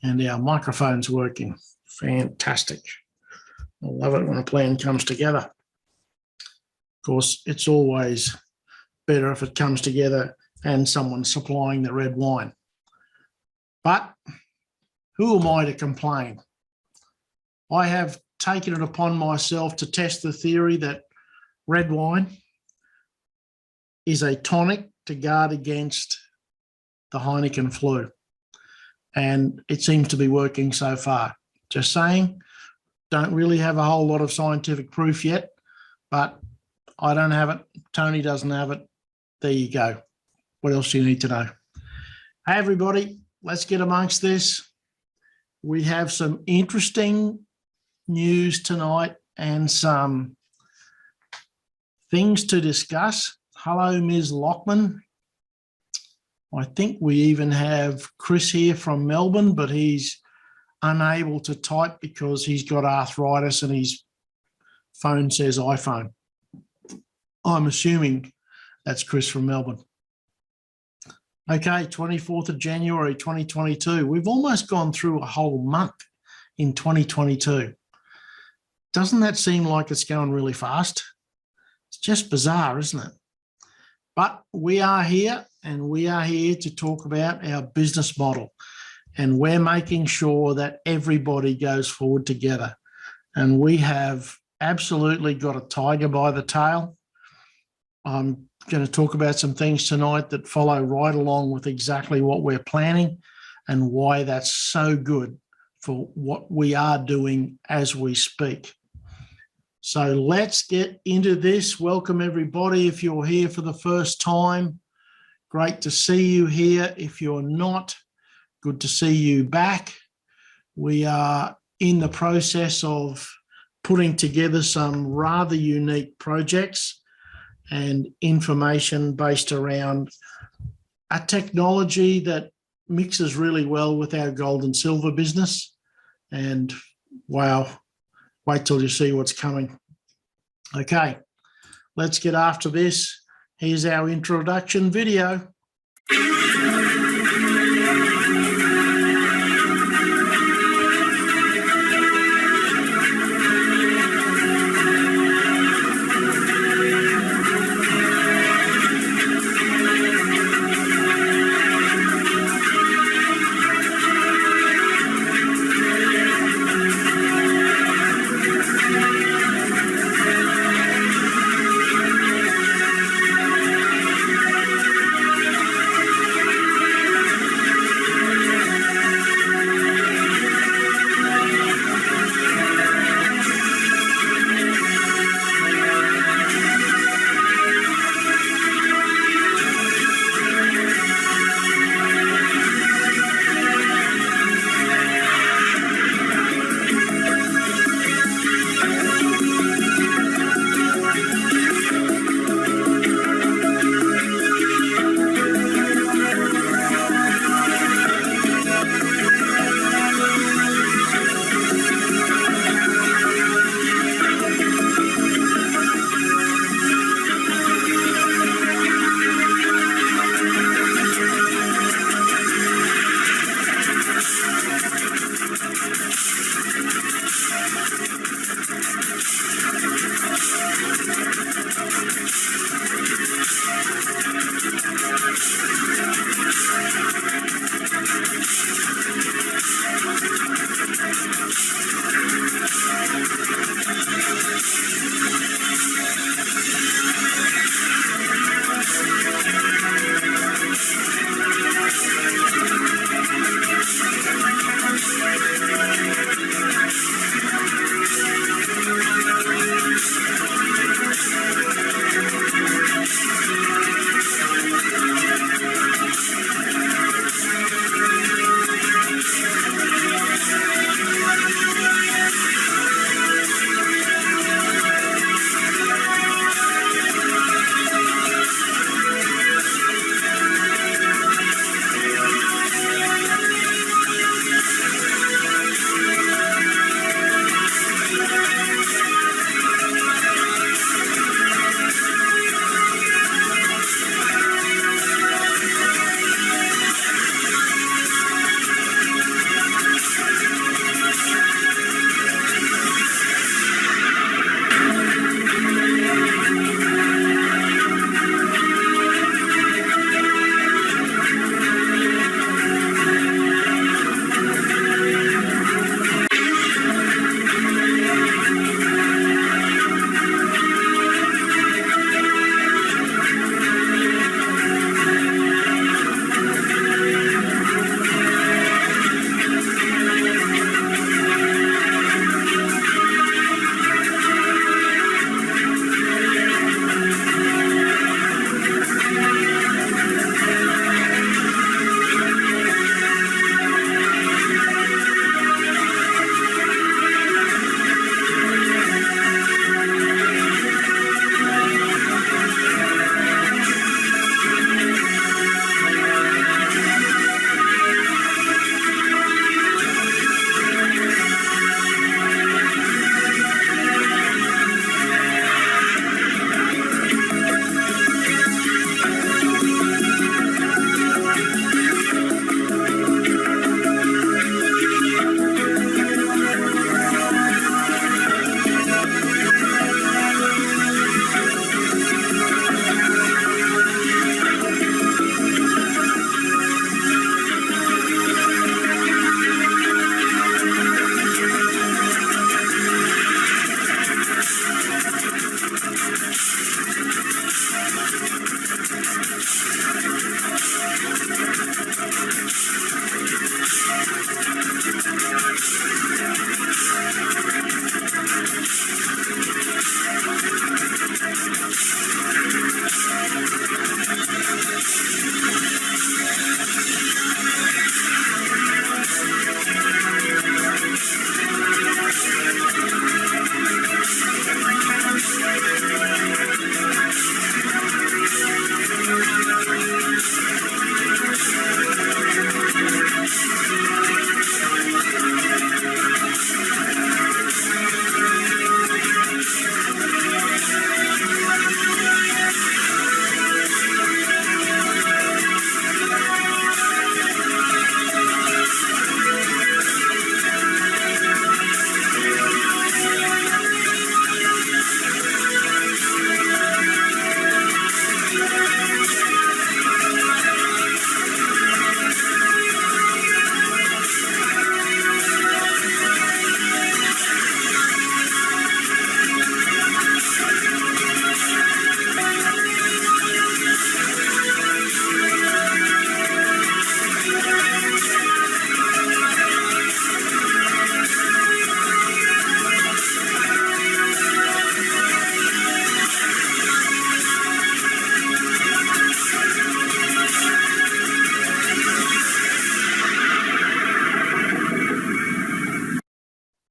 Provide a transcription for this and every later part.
and our microphone's working. Fantastic. I love it when a plan comes together. Of course, it's always better if it comes together and someone's supplying the red wine. But who am I to complain? I have taken it upon myself to test the theory that red wine is a tonic to guard against the Heineken flu. And it seems to be working so far. Just saying, don't really have a whole lot of scientific proof yet, but I don't have it. Tony doesn't have it. There you go. What else do you need to know? Hey, everybody, let's get amongst this. We have some interesting news tonight and some things to discuss. Hello, Ms. Lockman. I think we even have Chris here from Melbourne, but he's unable to type because he's got arthritis and his phone says iPhone. I'm assuming that's Chris from Melbourne. Okay, 24th of January, 2022. We've almost gone through a whole month in 2022. Doesn't that seem like it's going really fast? It's just bizarre, isn't it? But we are here, and we are here to talk about our business model. And we're making sure that everybody goes forward together. And we have absolutely got a tiger by the tail. I'm going to talk about some things tonight that follow right along with exactly what we're planning and why that's so good for what we are doing as we speak. So let's get into this. Welcome, everybody. If you're here for the first time, great to see you here. If you're not, good to see you back. We are in the process of putting together some rather unique projects and information based around a technology that mixes really well with our gold and silver business. And wow, wait till you see what's coming. Okay, let's get after this. Here's our introduction video.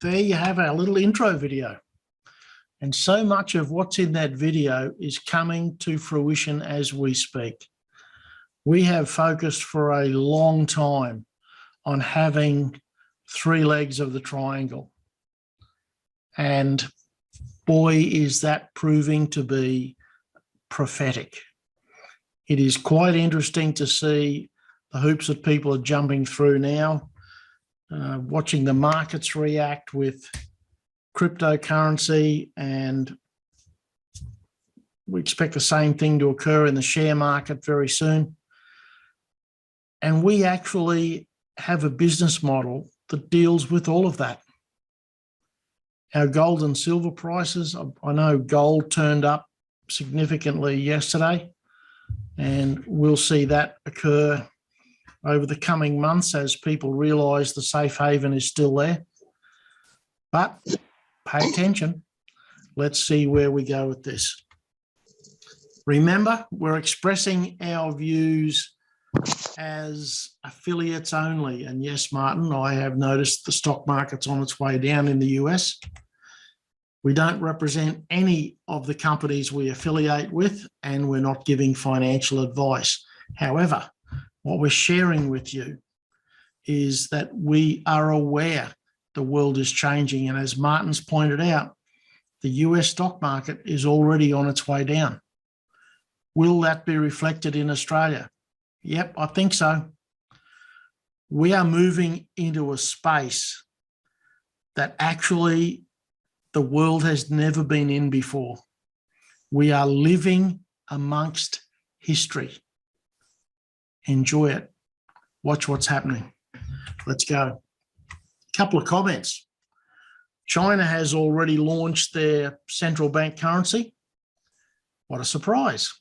there you have our little intro video. And so much of what's in that video is coming to fruition as we speak. We have focused for a long time on having three legs of the triangle. And boy, is that proving to be prophetic. It is quite interesting to see the hoops that people are jumping through now, watching the markets react with cryptocurrency, and we expect the same thing to occur in the share market very soon. And we actually have a business model that deals with all of that. Our gold and silver prices, I know gold turned up significantly yesterday, and we'll see that occur over the coming months as people realise the safe haven is still there. But pay attention. Let's see where we go with this. Remember, we're expressing our views as affiliates only. And yes, Martin, I have noticed the stock market's on its way down in the US. We don't represent any of the companies we affiliate with, and we're not giving financial advice. However, what we're sharing with you is that we are aware the world is changing. And as Martin's pointed out, the US stock market is already on its way down. Will that be reflected in Australia? Yep, I think so. We are moving into a space that actually the world has never been in before. We are living amongst history. Enjoy it. Watch what's happening. Let's go. A couple of comments. China has already launched their central bank currency. What a surprise.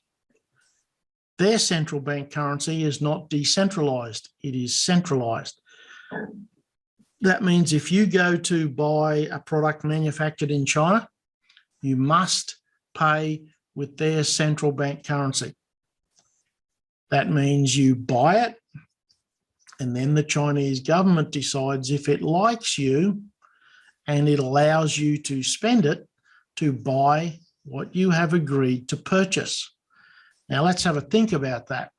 Their central bank currency is not decentralized, it is centralized. That means if you go to buy a product manufactured in China, you must pay with their central bank currency. That means you buy it, and then the Chinese government decides if it likes you and it allows you to spend it to buy what you have agreed to purchase. Now, let's have a think about that.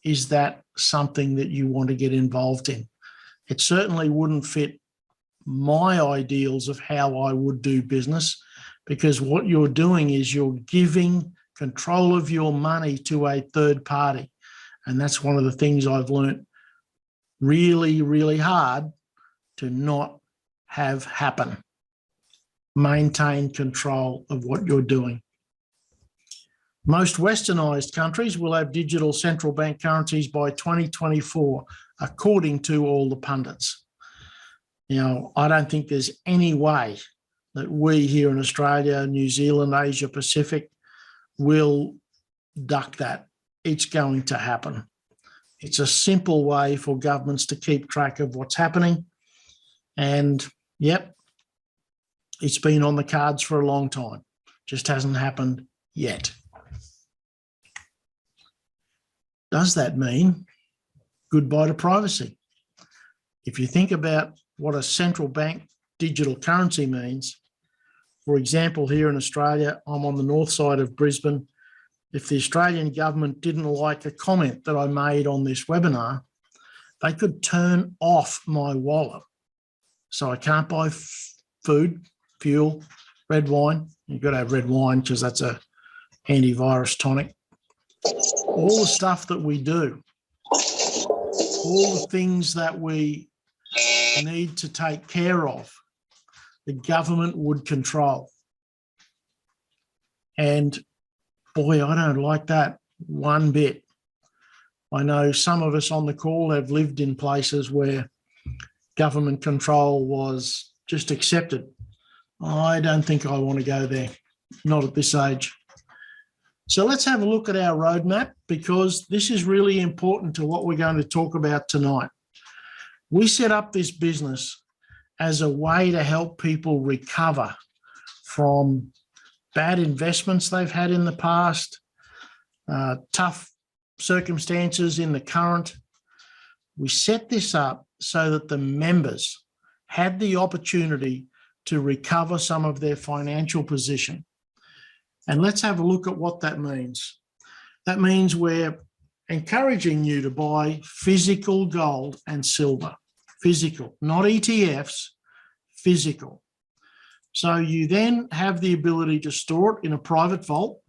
Is that something that you want to get involved in? It certainly wouldn't fit my ideals of how I would do business, because what you're doing is you're giving control of your money to a third party. And that's one of the things I've learned really, really hard to not have happen. Maintain control of what you're doing. Most westernized countries will have digital central bank currencies by 2024, according to all the pundits. Now, I don't think there's any way that we here in Australia, New Zealand, Asia Pacific will duck that. It's going to happen. It's a simple way for governments to keep track of what's happening. And yep, it's been on the cards for a long time. Just hasn't happened yet. Does that mean goodbye to privacy? If you think about what a central bank digital currency means, for example, here in Australia, I'm on the north side of Brisbane. If the Australian government didn't like a comment that I made on this webinar, they could turn off my wallet. So I can't buy food, fuel, red wine. You've got to have red wine because that's a antivirus tonic. All the stuff that we do, all the things that we need to take care of, the government would control. And boy, I don't like that one bit. I know some of us on the call have lived in places where government control was just accepted. I don't think I want to go there, not at this age. So let's have a look at our roadmap, because this is really important to what we're going to talk about tonight. We set up this business as a way to help people recover from bad investments they've had in the past, tough circumstances in the current. We set this up so that the members had the opportunity to recover some of their financial position. And let's have a look at what that means. That means we're encouraging you to buy physical gold and silver. Physical, not ETFs, physical. So you then have the ability to store it in a private vault.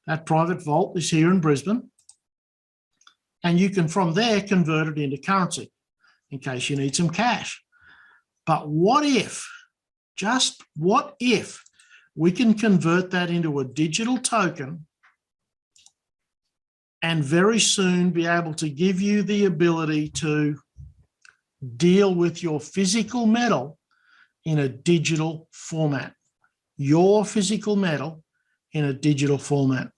That private vault is here in Brisbane. And you can from there convert it into currency in case you need some cash. But what if, just what if we can convert that into a digital token and very soon be able to give you the ability to deal with your physical metal in a digital format, your physical metal in a digital format.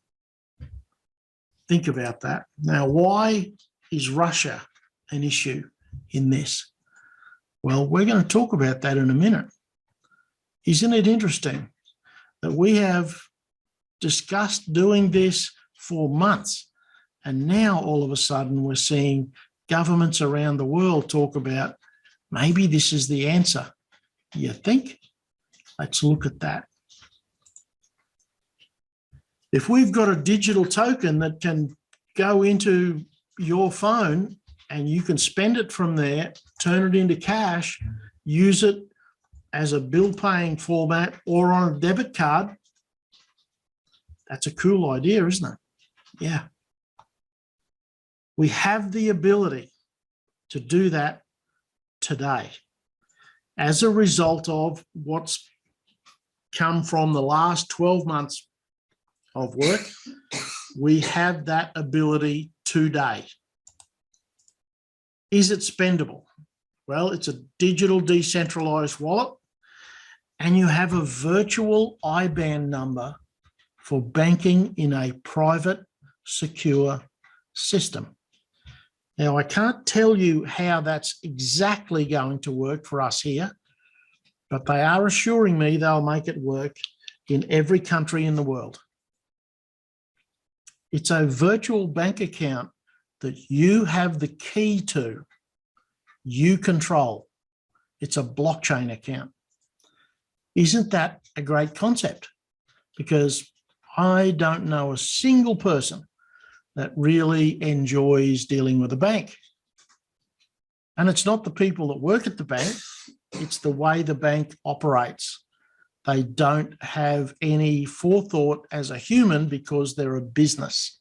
Think about that. Now, why is Russia an issue in this? Well, we're going to talk about that in a minute. Isn't it interesting that we have discussed doing this for months, and now all of a sudden we're seeing governments around the world talk about maybe this is the answer. You think? Let's look at that. If we've got a digital token that can go into your phone and you can spend it from there, turn it into cash, use it as a bill paying format or on a debit card, that's a cool idea, isn't it? Yeah. We have the ability to do that today as a result of what's come from the last 12 months of work. We have that ability today. Is it spendable? Well, it's a digital decentralized wallet, and you have a virtual IBAN number for banking in a private, secure system. Now, I can't tell you how that's exactly going to work for us here, but they are assuring me they'll make it work in every country in the world. It's a virtual bank account that you have the key to, you control. It's a blockchain account. Isn't that a great concept? Because I don't know a single person that really enjoys dealing with a bank. And it's not the people that work at the bank, it's the way the bank operates. They don't have any forethought as a human because they're a business.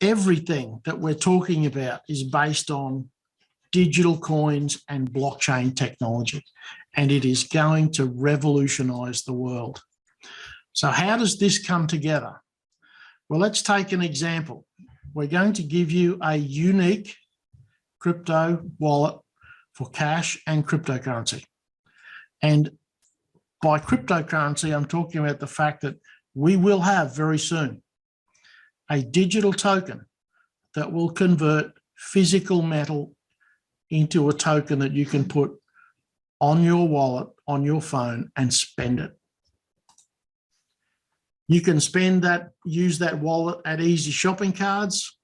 Everything that we're talking about is based on digital coins and blockchain technology, and it is going to revolutionize the world. So how does this come together? Well, let's take an example. We're going to give you a unique crypto wallet for cash and cryptocurrency. And by cryptocurrency, I'm talking about the fact that we will have very soon a digital token that will convert physical metal into a token that you can put on your wallet, on your phone, and spend it. You can spend that, use that wallet at easy shopping cards,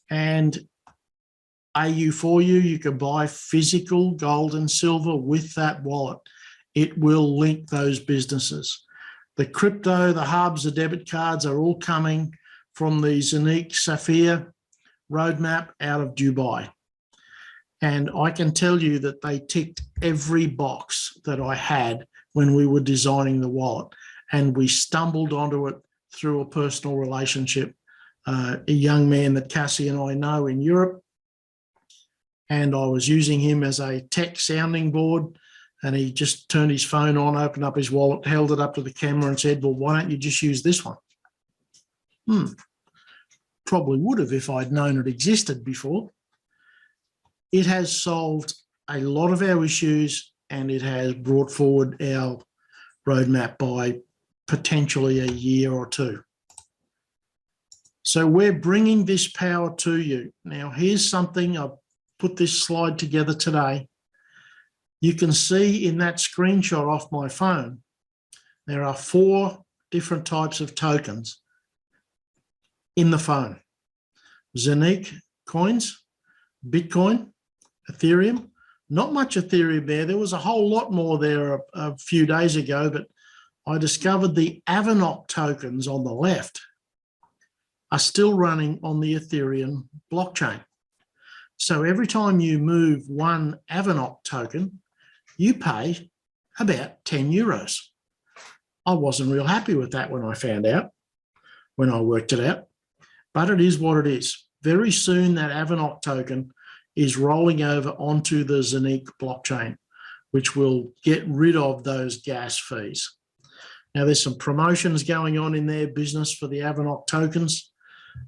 and AU4U, you can buy physical gold and silver with that wallet. It will link those businesses. The crypto, the hubs, the debit cards are all coming from the Zonique Sapphire roadmap out of Dubai. And I can tell you that they ticked every box that I had when we were designing the wallet. And we stumbled onto it through a personal relationship, a young man that Cassie and I know in Europe. And I was using him as a tech sounding board, and he just turned his phone on, opened up his wallet, held it up to the camera and said, well, why don't you just use this one? Probably would have if I'd known it existed before. It has solved a lot of our issues, and it has brought forward our roadmap by potentially a year or two. So we're bringing this power to you. Now, here's something, I've put this slide together today. You can see in that screenshot off my phone, there are 4 different types of tokens in the phone. Zonique coins, Bitcoin, Ethereum, Not much Ethereum there. There was a whole lot more there a few days ago, but I discovered the Avanok tokens on the left are still running on the Ethereum blockchain. So every time you move one Avanok token, you pay about 10 euros. I wasn't real happy with that when I found out, when I worked it out, but it is what it is. Very soon that Avanok token is rolling over onto the Zeniq blockchain, which will get rid of those gas fees. Now, there's some promotions going on in their business for the Avanok tokens.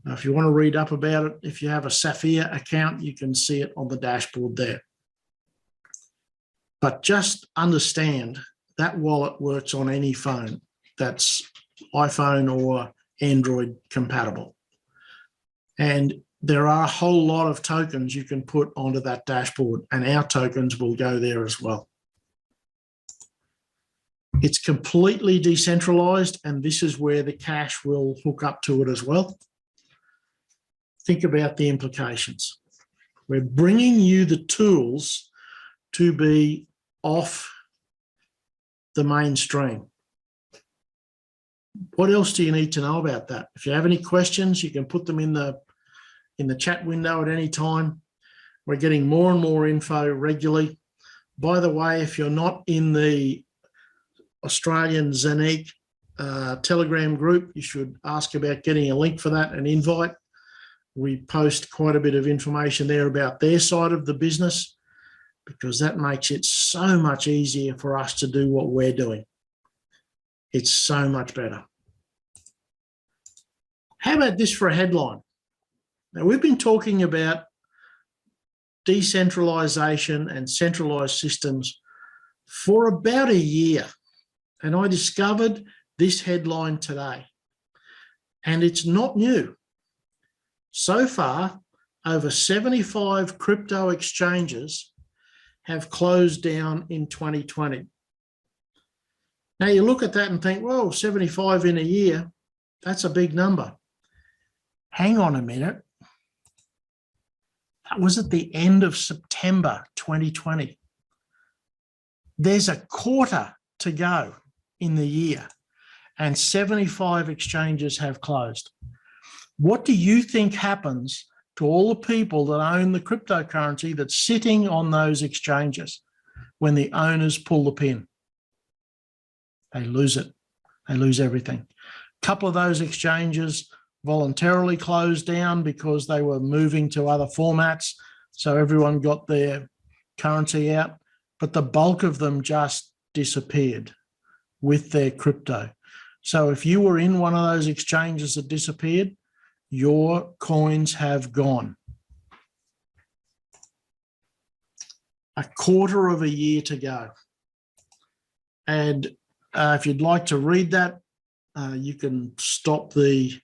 If you want to read up about it, if you have a Sapphire account, you can see it on the dashboard there. But just understand that wallet works on any phone that's iPhone or Android compatible. And there are a whole lot of tokens you can put onto that dashboard, and our tokens will go there as well. It's completely decentralized, and this is where the cash will hook up to it as well. Think about the implications. We're bringing you the tools to be off the mainstream. What else do you need to know about that? If you have any questions, you can put them in the chat window at any time. We're getting more and more info regularly. By the way, if you're not in the Australian Zeniq Telegram group, you should ask about getting a link for that, an invite. We post quite a bit of information there about their side of the business, because that makes it so much easier for us to do what we're doing. It's so much better. How about this for a headline? Now, we've been talking about decentralization and centralized systems for about a year, and I discovered this headline today, and it's not new. So far, over 75 crypto exchanges have closed down in 2020. Now, you look at that and think, well, 75 in a year, that's a big number. Hang on a minute. That was at the end of September 2020. There's a quarter to go in the year, and 75 exchanges have closed. What do you think happens to all the people that own the cryptocurrency that's sitting on those exchanges when the owners pull the pin? They lose it. They lose everything. A couple of those exchanges voluntarily closed down because they were moving to other formats, so everyone got their currency out, but the bulk of them just disappeared with their crypto. So if you were in one of those exchanges that disappeared, your coins have gone. A quarter of a year to go. And if you'd like to read that, you can stop the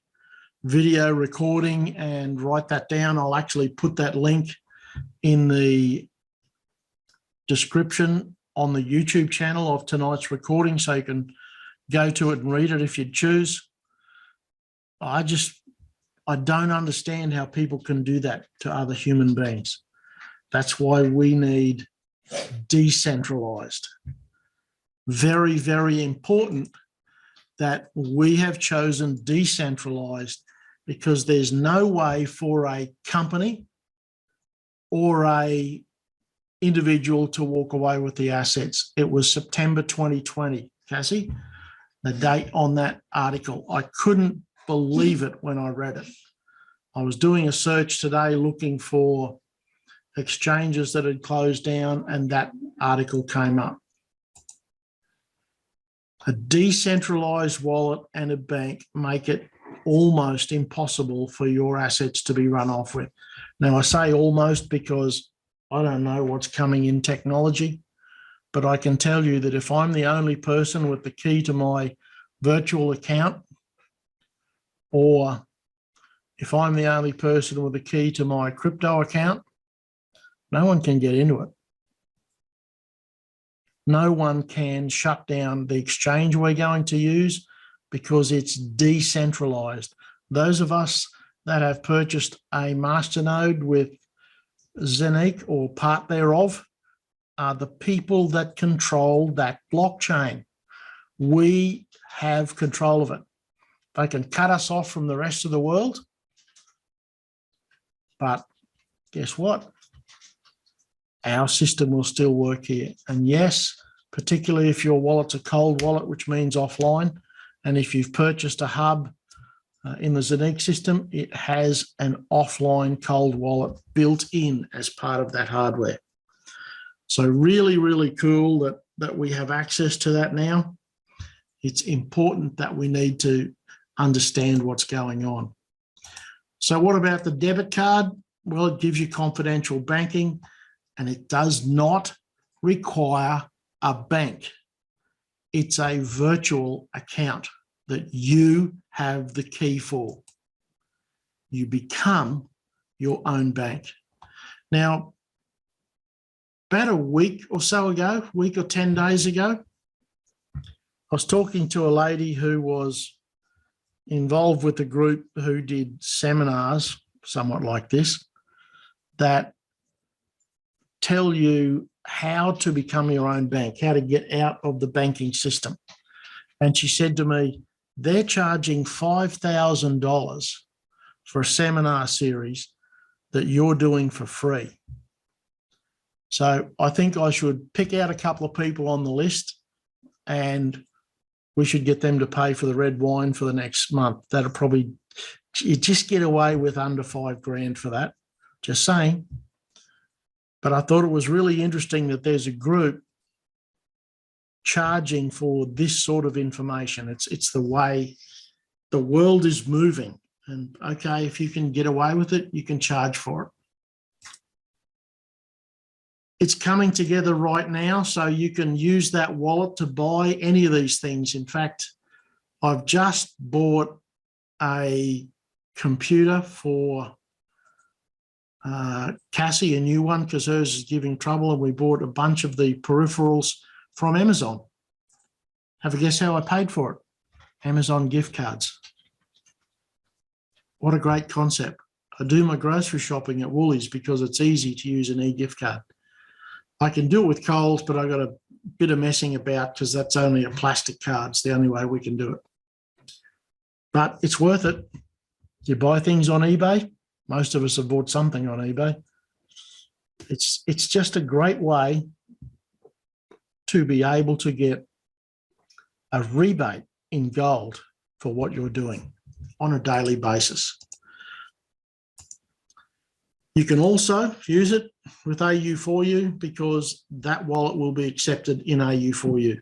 video recording and write that down. I'll actually put that link in the description on the YouTube channel of tonight's recording, so you can go to it and read it if you choose. I don't understand how people can do that to other human beings. That's why we need decentralized. Very, very important that we have chosen decentralized, because there's no way for a company or a individual to walk away with the assets. It was September 2020, Cassie, the date on that article. I couldn't believe it when I read it. I was doing a search today looking for exchanges that had closed down, and that article came up. A decentralized wallet and a bank make it almost impossible for your assets to be run off with. Now, I say almost because I don't know what's coming in technology, but I can tell you that if I'm the only person with the key to my virtual account, or if I'm the only person with the key to my crypto account, no one can get into it. No one can shut down the exchange we're going to use, because it's decentralized. Those of us that have purchased a masternode with Zeniq or part thereof, are the people that control that blockchain. We have control of it. They can cut us off from the rest of the world, but guess what? Our system will still work here. And yes, particularly if your wallet's a cold wallet, which means offline, and if you've purchased a hub in the Zenique system, it has an offline cold wallet built in as part of that hardware. So really, really cool that we have access to that now. It's important that we need to understand what's going on. So what about the debit card? Well, it gives you confidential banking, and it does not require a bank. It's a virtual account that you have the key for. You become your own bank. Now, about a week or so ago, week or 10 days ago, I was talking to a lady who was involved with a group who did seminars, somewhat like this, that tell you how to become your own bank, how to get out of the banking system. And she said to me, they're charging $5,000 for a seminar series that you're doing for free. So I think I should pick out a couple of people on the list, and we should get them to pay for the red wine for the next month. That'll probably, you just get away with under $5,000 for that, just saying. But I thought it was really interesting that there's a group charging for this sort of information. It's the way the world is moving. And okay, if you can get away with it, you can charge for it. It's coming together right now, so you can use that wallet to buy any of these things. In fact, I've just bought a computer for Cassie, a new one, because hers is giving trouble, and we bought a bunch of the peripherals from Amazon. Have a guess how I paid for it? Amazon gift cards. What a great concept. I do my grocery shopping at Woolies because it's easy to use an e-gift card. I can do it with Coles, but I've got a bit of messing about because that's only a plastic card. It's the only way we can do it. But it's worth it. You buy things on eBay. Most of us have bought something on eBay. It's just a great way to be able to get a rebate in gold for what you're doing on a daily basis. You can also use it with AU4U because that wallet will be accepted in AU4U.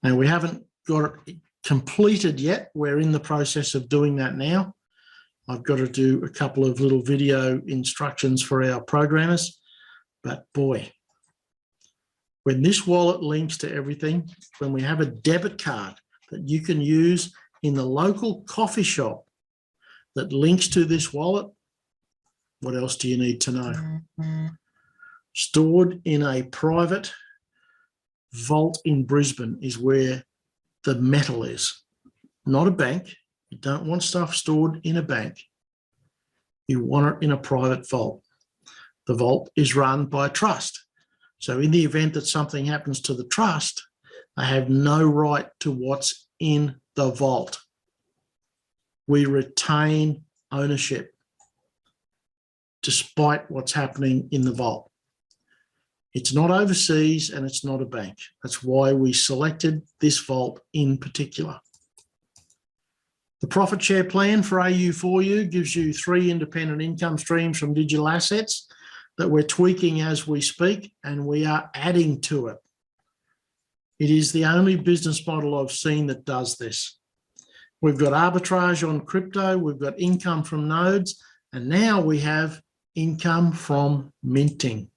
Now, we haven't got it completed yet. We're in the process of doing that now. I've got to do a couple of little video instructions for our programmers, but boy, when this wallet links to everything, when we have a debit card that you can use in the local coffee shop that links to this wallet, what else do you need to know? Stored in a private vault in Brisbane is where the metal is, not a bank. You don't want stuff stored in a bank. You want it in a private vault. The vault is run by a trust. So in the event that something happens to the trust, they have no right to what's in the vault. We retain ownership despite what's happening in the vault. It's not overseas and it's not a bank. That's why we selected this vault in particular. The profit share plan for AU4U gives you 3 independent income streams from digital assets that we're tweaking as we speak, and we are adding to it. It is the only business model I've seen that does this. We've got arbitrage on crypto, we've got income from nodes, and now we have income from minting.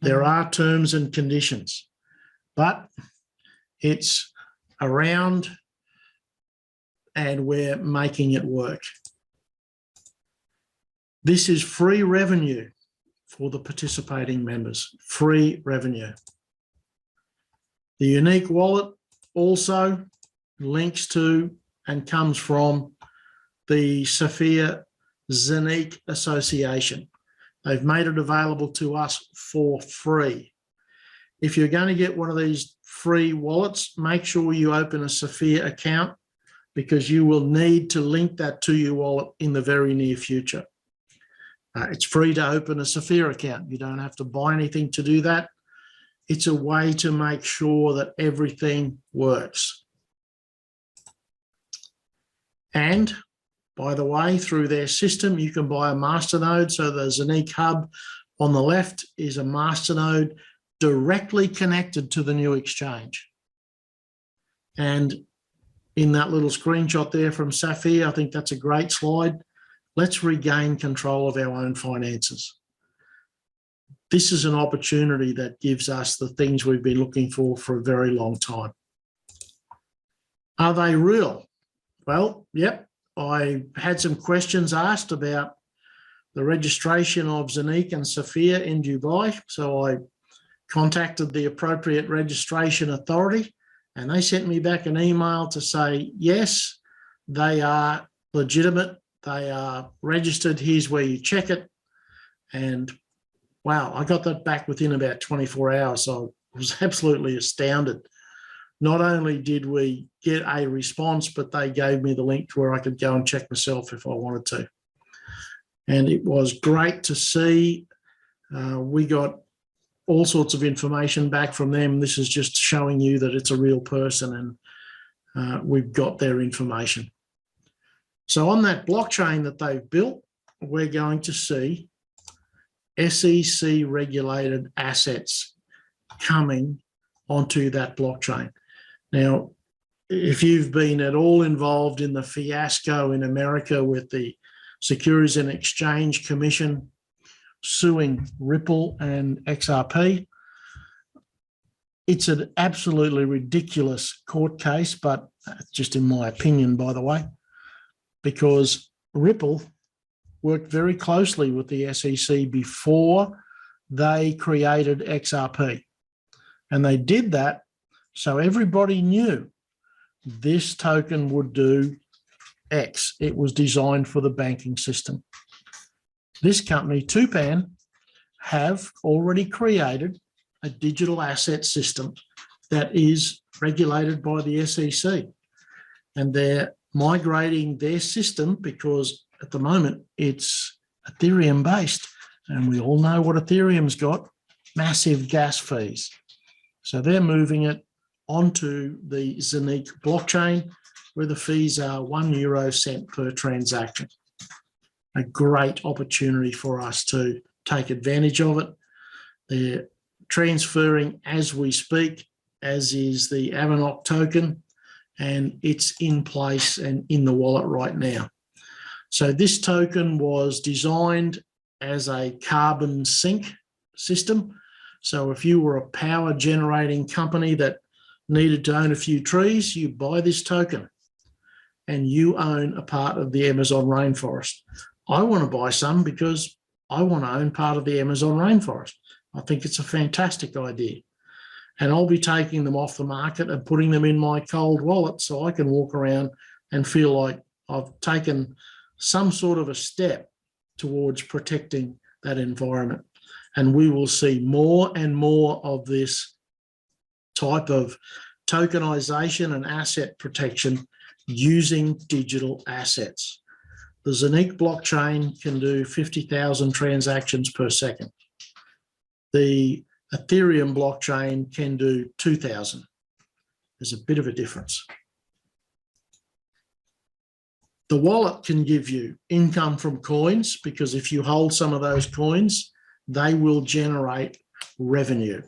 There are terms and conditions, but it's around and we're making it work. This is free revenue for the participating members, free revenue. The unique wallet also links to and comes from the Sophia Zenique Association. They've made it available to us for free. If you're going to get one of these free wallets, make sure you open a Sophia account, because you will need to link that to your wallet in the very near future. It's free to open a Sophia account. You don't have to buy anything to do that. It's a way to make sure that everything works. And by the way, through their system, you can buy a masternode. So the Zonique Hub on the left is a masternode directly connected to the new exchange. And in that little screenshot there from Safir, I think that's a great slide. Let's regain control of our own finances. This is an opportunity that gives us the things we've been looking for a very long time. Are they real? Well, yep. I had some questions asked about the registration of Zonique and Safir in Dubai. So I contacted the appropriate registration authority, and they sent me back an email to say, yes, they are legitimate. They are registered. Here's where you check it. And wow, I got that back within about 24 hours. So I was absolutely astounded. Not only did we get a response, but they gave me the link to where I could go and check myself if I wanted to. And it was great to see. We got all sorts of information back from them. This is just showing you that it's a real person, and we've got their information. So on that blockchain that they've built, we're going to see SEC regulated assets coming onto that blockchain. Now, if you've been at all involved in the fiasco in America with the Securities and Exchange Commission suing Ripple and XRP, it's an absolutely ridiculous court case, but just in my opinion, by the way, because Ripple worked very closely with the SEC before they created XRP. And they did that so everybody knew this token would do X. It was designed for the banking system. This company, Tupan, have already created a digital asset system that is regulated by the SEC. And they're migrating their system because at the moment it's Ethereum based. And we all know what Ethereum's got, massive gas fees. So they're moving it onto the Zonique blockchain, where the fees are €1 per transaction. A great opportunity for us to take advantage of it. They're transferring as we speak, as is the Avanok token, and it's in place and in the wallet right now. So this token was designed as a carbon sink system. So if you were a power generating company that needed to own a few trees, you buy this token and you own a part of the Amazon rainforest. I want to buy some because I want to own part of the Amazon rainforest. I think it's a fantastic idea. And I'll be taking them off the market and putting them in my cold wallet so I can walk around and feel like I've taken some sort of a step towards protecting that environment. And we will see more and more of this type of tokenization and asset protection using digital assets. The Zonique blockchain can do 50,000 transactions per second. The Ethereum blockchain can do 2,000. There's a bit of a difference. The wallet can give you income from coins, because if you hold some of those coins, they will generate revenue.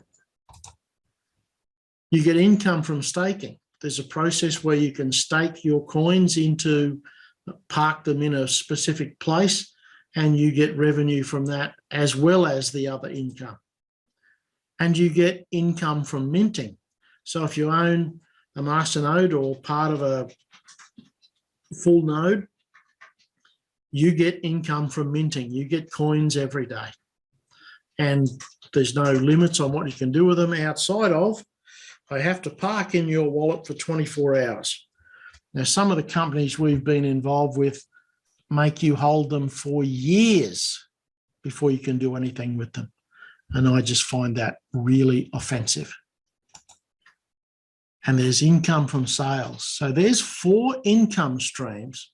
You get income from staking. There's a process where you can stake your coins into, park them in a specific place, and you get revenue from that as well as the other income. And you get income from minting. So if you own a masternode or part of a full node, you get income from minting. You get coins every day. And there's no limits on what you can do with them outside of, I have to park in your wallet for 24 hours. Now, some of the companies we've been involved with make you hold them for years before you can do anything with them. And I just find that really offensive. And there's income from sales. So there's 4 income streams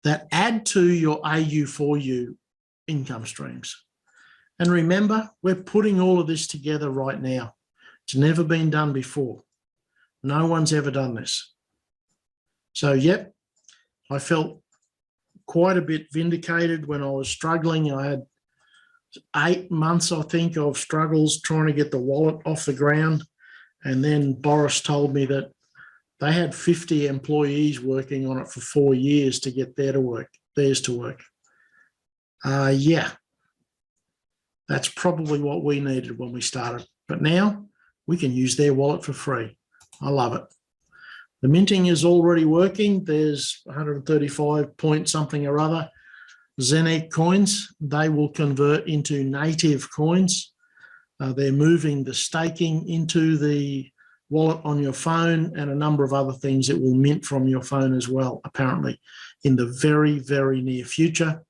that add to your AU4U income streams. And remember, we're putting all of this together right now. It's never been done before. No one's ever done this. So, yep, I felt quite a bit vindicated when I was struggling. I had 8 months, I think, of struggles trying to get the wallet off the ground. And then Boris told me that they had 50 employees working on it for 4 years to get theirs to work. Yeah, that's probably what we needed when we started. But now we can use their wallet for free. I love it. The minting is already working. There's 135 point something or other Zenek coins. They will convert into native coins. They're moving the staking into the wallet on your phone and a number of other things it will mint from your phone as well, apparently, in the very, very near future.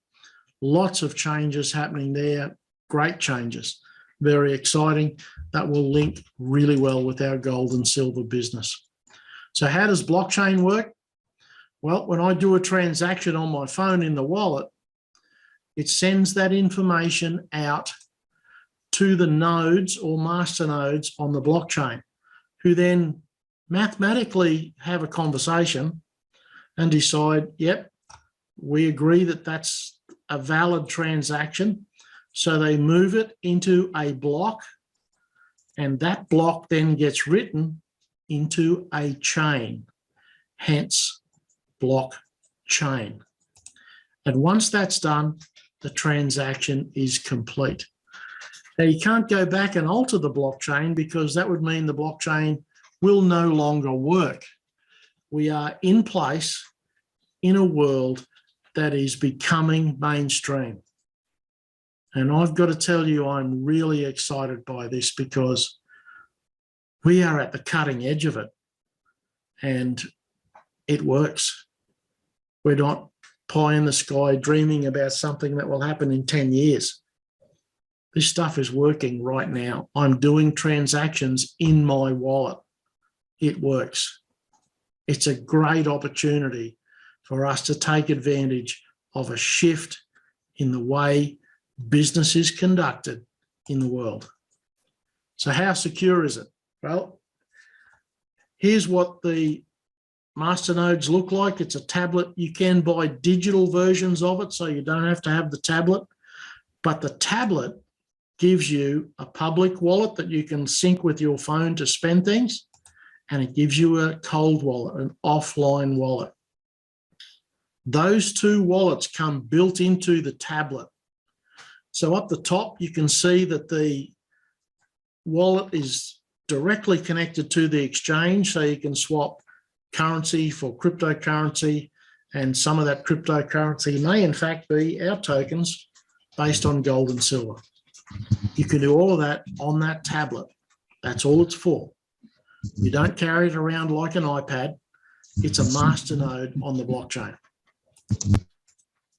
Lots of changes happening there, great changes, very exciting. That will link really well with our gold and silver business. So how does blockchain work? Well, when I do a transaction on my phone in the wallet, it sends that information out to the nodes or master nodes on the blockchain, who then mathematically have a conversation and decide, yep, we agree that that's a valid transaction. So they move it into a block, and that block then gets written into a chain, hence blockchain. And once that's done, the transaction is complete. Now, you can't go back and alter the blockchain because that would mean the blockchain will no longer work. We are in place in a world that is becoming mainstream. And I've got to tell you, I'm really excited by this because we are at the cutting edge of it and it works. We're not pie in the sky dreaming about something that will happen in 10 years. This stuff is working right now. I'm doing transactions in my wallet. It works. It's a great opportunity for us to take advantage of a shift in the way business is conducted in the world. So how secure is it? Well, here's what the masternodes look like. It's a tablet. You can buy digital versions of it, so you don't have to have the tablet. But the tablet gives you a public wallet that you can sync with your phone to spend things, and it gives you a cold wallet, an offline wallet. Those two wallets come built into the tablet. So up the top, you can see that the wallet is directly connected to the exchange, so you can swap currency for cryptocurrency, and some of that cryptocurrency may in fact be our tokens based on gold and silver. You can do all of that on that tablet. That's all it's for. You don't carry it around like an iPad. It's a masternode on the blockchain.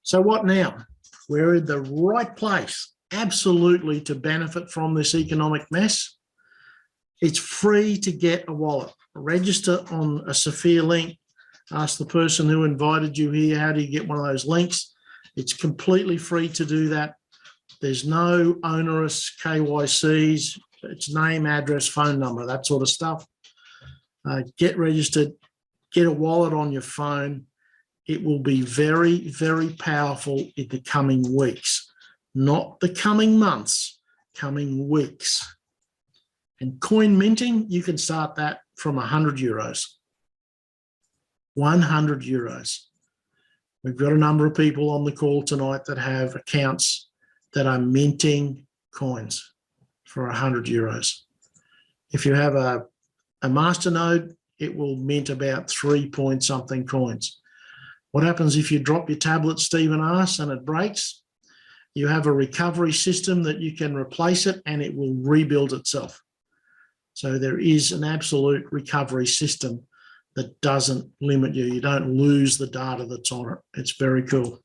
So what now? We're in the right place, absolutely, to benefit from this economic mess. It's free to get a wallet. Register on a Sophia link. Ask the person who invited you here, how do you get one of those links? It's completely free to do that. There's no onerous KYCs. It's name, address, phone number, that sort of stuff. Get registered, get a wallet on your phone. It will be very, very powerful in the coming weeks, not the coming months, coming weeks. And coin minting, you can start that from 100 euros. 100 euros. We've got a number of people on the call tonight that have accounts that are minting coins for 100 euros. If you have a masternode, it will mint about 3 point something coins. What happens if you drop your tablet, Stephen asks, and it breaks? You have a recovery system that you can replace it and it will rebuild itself. So there is an absolute recovery system that doesn't limit you. You don't lose the data that's on it. It's very cool.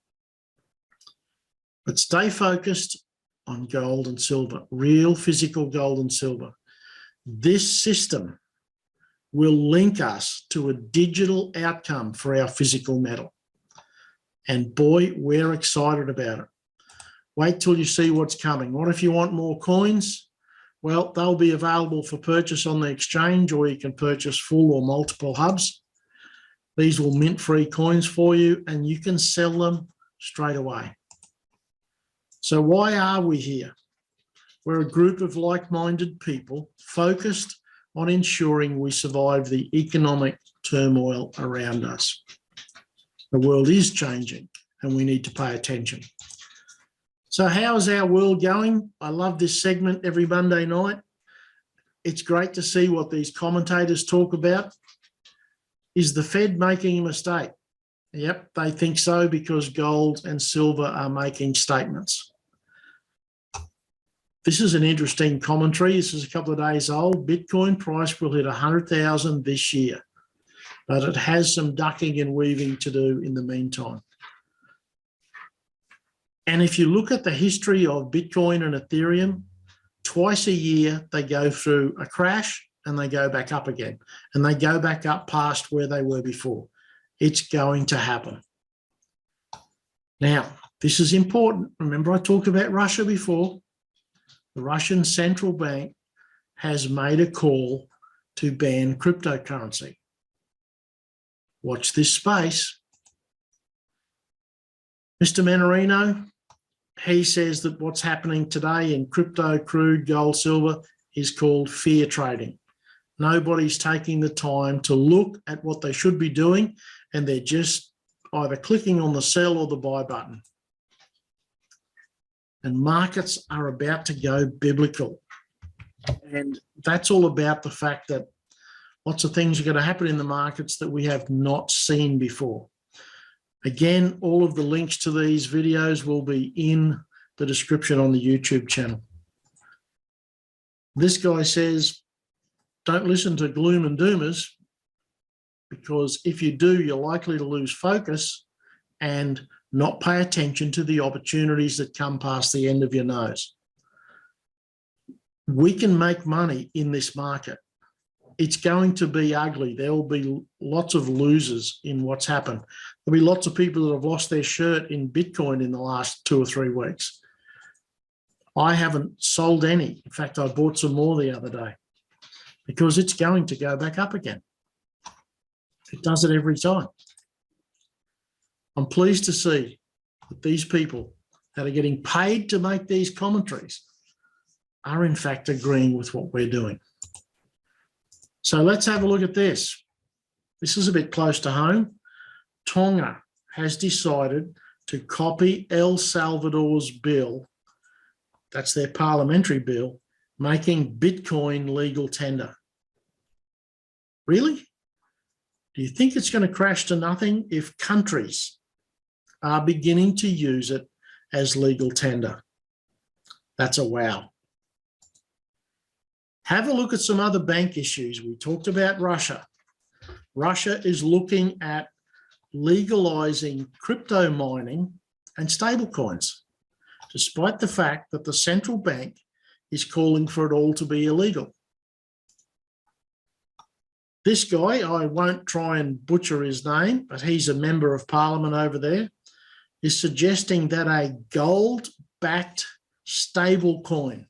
But stay focused. on gold and silver, real physical gold and silver. This system will link us to a digital outcome for our physical metal. And boy, we're excited about it. Wait till you see what's coming. What if you want more coins? Well, they'll be available for purchase on the exchange, or you can purchase full or multiple hubs. These will mint free coins for you, and you can sell them straight away. So why are we here? We're a group of like-minded people focused on ensuring we survive the economic turmoil around us. The world is changing, and we need to pay attention. So how is our world going? I love this segment every Monday night. It's great to see what these commentators talk about. Is the Fed making a mistake? Yep, they think so because gold and silver are making statements. This is an interesting commentary. This is a couple of days old. Bitcoin price will hit 100,000 this year, but it has some ducking and weaving to do in the meantime. And if you look at the history of Bitcoin and Ethereum, twice a year they go through a crash and they go back up again, and they go back up past where they were before. It's going to happen. Now, this is important. Remember, I talked about Russia before. The Russian central bank has made a call to ban cryptocurrency. Watch this space. Mr. Menarino, he says that what's happening today in crypto, crude, gold, silver is called fear trading. Nobody's taking the time to look at what they should be doing, and they're just either clicking on the sell or the buy button. And markets are about to go biblical. And that's all about the fact that lots of things are going to happen in the markets that we have not seen before. Again, all of the links to these videos will be in the description on the YouTube channel. This guy says, don't listen to gloom and doomers, because if you do, you're likely to lose focus and not pay attention to the opportunities that come past the end of your nose. We can make money in this market. It's going to be ugly. There will be lots of losers in what's happened. There'll be lots of people that have lost their shirt in Bitcoin in the last 2 or 3 weeks. I haven't sold any. In fact, I bought some more the other day because it's going to go back up again. It does it every time. I'm pleased to see that these people that are getting paid to make these commentaries are in fact agreeing with what we're doing. So let's have a look at this. This is a bit close to home. Tonga has decided to copy El Salvador's bill, that's their parliamentary bill, making Bitcoin legal tender. Really? Do you think it's going to crash to nothing if countries are beginning to use it as legal tender? That's a wow. Have a look at some other bank issues. We talked about Russia. Russia is looking at legalizing crypto mining and stablecoins, despite the fact that the central bank is calling for it all to be illegal. This guy, I won't try and butcher his name, but he's a member of parliament over there, is suggesting that a gold-backed stable coin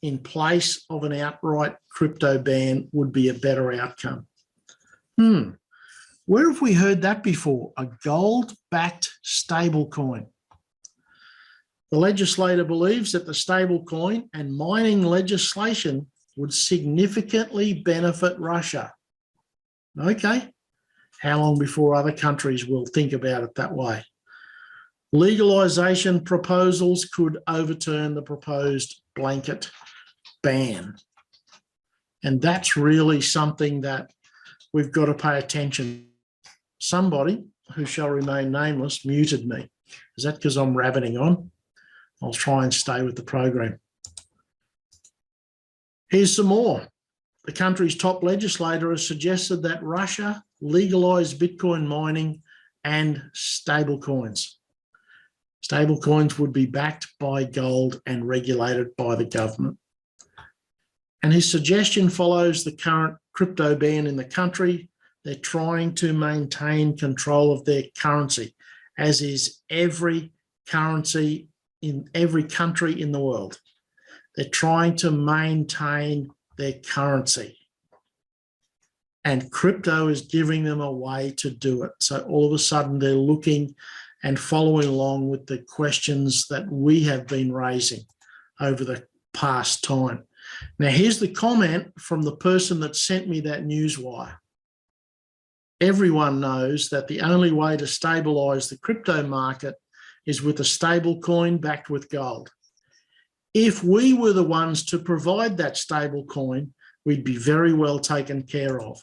in place of an outright crypto ban would be a better outcome. Where have we heard that before? A gold-backed stable coin. The legislator believes that the stable coin and mining legislation would significantly benefit Russia. Okay, how long before other countries will think about it that way? Legalization proposals could overturn the proposed blanket ban. And that's really something that we've got to pay attention. Somebody who shall remain nameless muted me. Is that because I'm rabbiting on? I'll try and stay with the program. Here's some more. The country's top legislator has suggested that Russia legalize Bitcoin mining and stable coins. Stable coins would be backed by gold and regulated by the government. And his suggestion follows the current crypto ban in the country. They're trying to maintain control of their currency, as is every currency in every country in the world. They're trying to maintain their currency. And crypto is giving them a way to do it. So all of a sudden they're looking and following along with the questions that we have been raising over the past time. Now, here's the comment from the person that sent me that newswire. Everyone knows that the only way to stabilize the crypto market is with a stable coin backed with gold. If we were the ones to provide that stable coin, we'd be very well taken care of.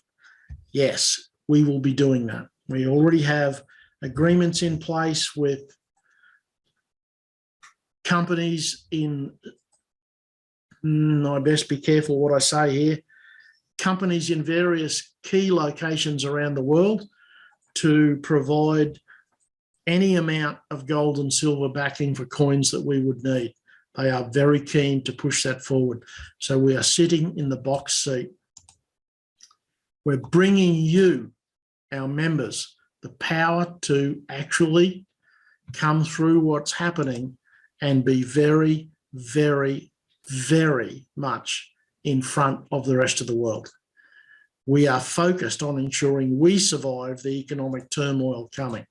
Yes, we will be doing that. We already have agreements in place with companies in, I best be careful what I say here, companies in various key locations around the world to provide any amount of gold and silver backing for coins that we would need. They are very keen to push that forward. So we are sitting in the box seat. We're bringing you, our members, the power to actually come through what's happening and be very, very, very much in front of the rest of the world. We are focused on ensuring we survive the economic turmoil coming.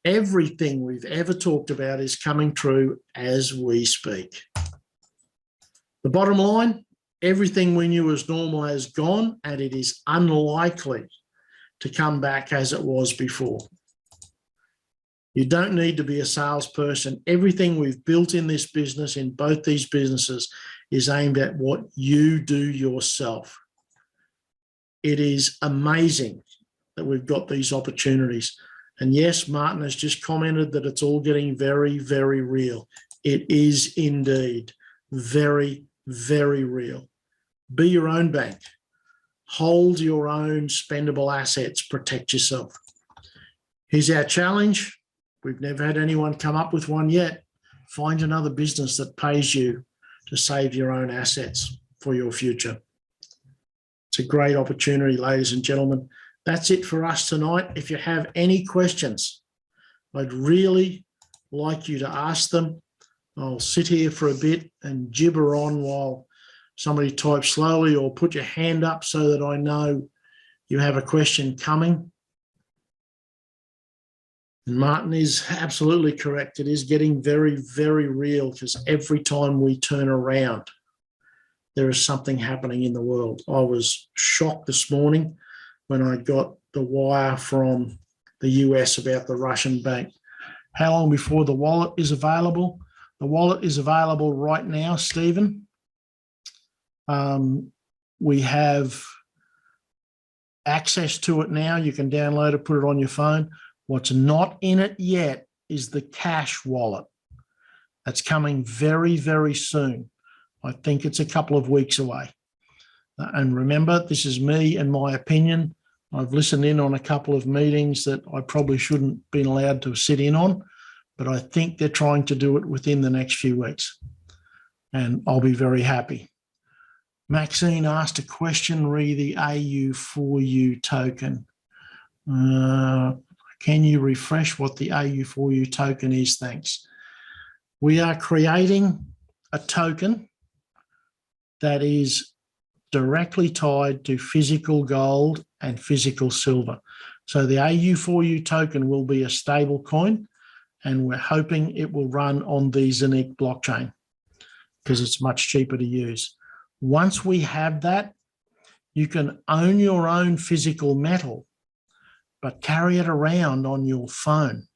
Everything we've ever talked about is coming true as we speak. The bottom line, everything we knew as normal has gone, and it is unlikely to come back as it was before. You don't need to be a salesperson. Everything we've built in this business, in both these businesses, is aimed at what you do yourself. It is amazing that we've got these opportunities. And yes, Martin has just commented that it's all getting very, very real. It is indeed very, very real. Be your own bank. Hold your own spendable assets. Protect yourself. Here's our challenge. We've never had anyone come up with one yet. Find another business that pays you to save your own assets for your future. It's a great opportunity, ladies and gentlemen. That's it for us tonight. If you have any questions, I'd really like you to ask them. I'll sit here for a bit and gibber on while somebody types slowly, or put your hand up so that I know you have a question coming. And Martin is absolutely correct. It is getting very, very real, because every time we turn around, there is something happening in the world. I was shocked this morning when I got the wire from the US about the Russian bank. How long before the wallet is available? The wallet is available right now, Stephen. We have access to it now. You can download it, put it on your phone. What's not in it yet is the cash wallet. That's coming very, very soon. I think it's a couple of weeks away. And remember, this is me and my opinion. I've listened in on a couple of meetings that I probably shouldn't have been allowed to sit in on, but I think they're trying to do it within the next few weeks. And I'll be very happy. Maxine asked a question, re the AU4U token. Can you refresh what the AU4U token is? Thanks. We are creating a token that is directly tied to physical gold and physical silver. So the AU4U token will be a stable coin, and we're hoping it will run on the Zonic blockchain because it's much cheaper to use. Once we have that, you can own your own physical metal, but carry it around on your phone.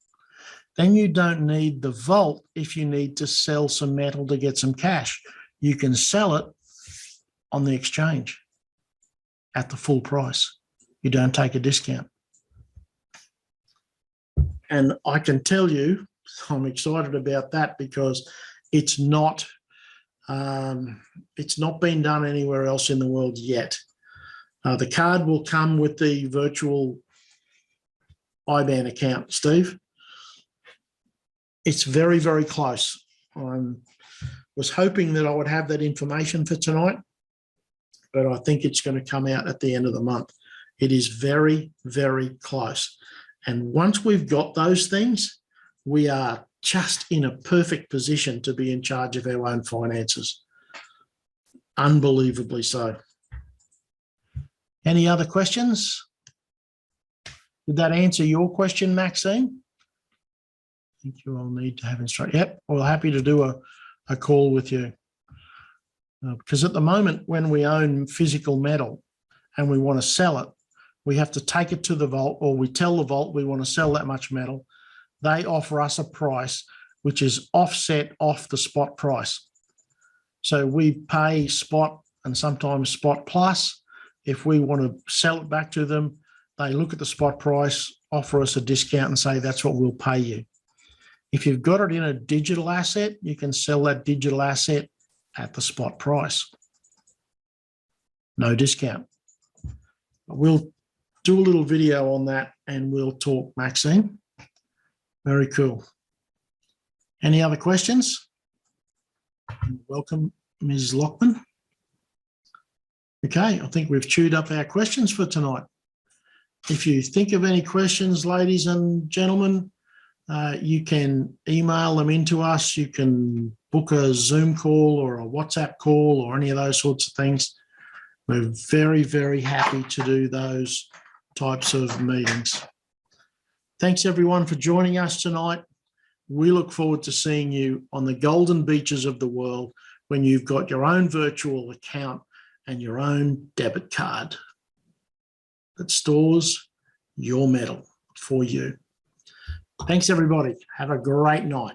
Then you don't need the vault if you need to sell some metal to get some cash. You can sell it on the exchange at the full price. You don't take a discount. And I can tell you, I'm excited about that because it's not been done anywhere else in the world yet. The card will come with the virtual IBAN account, Steve. it's very, very close. I was hoping that I would have that information for tonight, but I think it's going to come out at the end of the month. It is very, very close. And once we've got those things, we are just in a perfect position to be in charge of our own finances. Unbelievably so. Any other questions? Did that answer your question, Maxine? I think you all need to have instruction. Yep, we're happy to do a call with you. Because at the moment, when we own physical metal and we want to sell it, we have to take it to the vault, or we tell the vault we want to sell that much metal. They offer us a price which is offset off the spot price. So we pay spot and sometimes spot plus. If we want to sell it back to them, they look at the spot price, offer us a discount and say, that's what we'll pay you. If you've got it in a digital asset, you can sell that digital asset at the spot price. No discount. We'll do a little video on that and we'll talk, Maxine. Very cool. Any other questions? Welcome, Ms. Lockman. Okay, I think we've chewed up our questions for tonight. If you think of any questions, ladies and gentlemen, you can email them into us. You can book a Zoom call or a WhatsApp call or any of those sorts of things. We're very, very happy to do those types of meetings. Thanks, everyone, for joining us tonight. We look forward to seeing you on the golden beaches of the world when you've got your own virtual account and your own debit card that stores your metal for you. Thanks, everybody. Have a great night.